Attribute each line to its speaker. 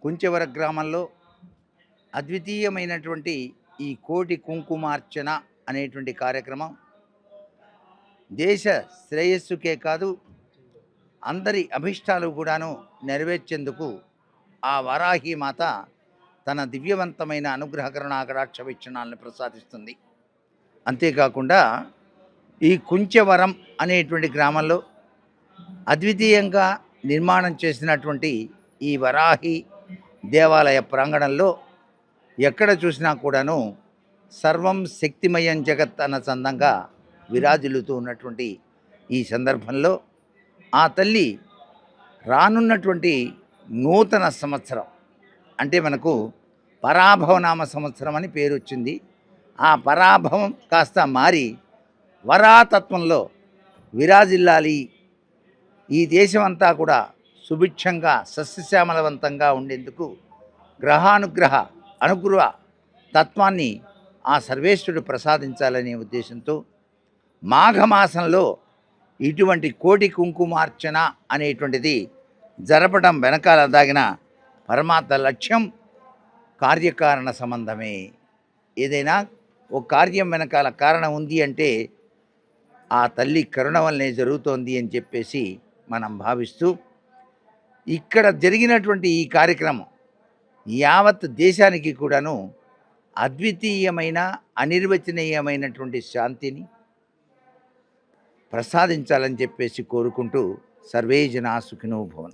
Speaker 1: కుంచెవర గ్రామంలో అద్వితీయమైనటువంటి ఈ కోటి కుంకుమార్చన అనేటువంటి కార్యక్రమం దేశ శ్రేయస్సుకే కాదు, అందరి అభిష్టాలు కూడాను నెరవేర్చేందుకు ఆ వారాహి మాత తన దివ్యవంతమైన అనుగ్రహ కరుణాకటాక్ష వీక్షణాలను ప్రసాదిస్తుంది. అంతేకాకుండా ఈ కుంచెవరం అనేటువంటి గ్రామంలో అద్వితీయంగా నిర్మాణం చేసినటువంటి ఈ వరాహి దేవాలయ ప్రాంగణంలో ఎక్కడ చూసినా కూడాను సర్వం శక్తిమయం జగత్ అన్న చందంగా విరాజిల్లుతూ ఉన్నటువంటి ఈ సందర్భంలో ఆ తల్లి రానున్నటువంటి నూతన సంవత్సరం అంటే మనకు పరాభవనామ సంవత్సరం అని పేరు వచ్చింది. ఆ పరాభవం కాస్త మారి వరాతత్వంలో విరాజిల్లాలి, ఈ దేశమంతా కూడా సుభిక్షంగా సస్యశ్యామలవంతంగా ఉండేందుకు గ్రహానుగ్రహ అనుగ్రహ తత్వాన్ని ఆ సర్వేశ్వరుడు ప్రసాదించాలనే ఉద్దేశంతో మాఘమాసంలో ఇటువంటి కోటి కుంకుమార్చన అనేటువంటిది జరపడం వెనకాల దాగిన పరమాత్మ లక్ష్యం కార్యకారణ సంబంధమే. ఏదైనా ఒక కార్యం వెనకాల కారణం ఉంది అంటే ఆ తల్లి కరుణ వల్లనే జరుగుతోంది అని చెప్పేసి మనం భావిస్తూ ఇక్కడ జరిగినటువంటి ఈ కార్యక్రమం యావత్ దేశానికి కూడాను అద్వితీయమైన అనిర్వచనీయమైనటువంటి శాంతిని ప్రసాదించాలని చెప్పేసి కోరుకుంటూ సర్వే జనా సుఖినో భవంతు.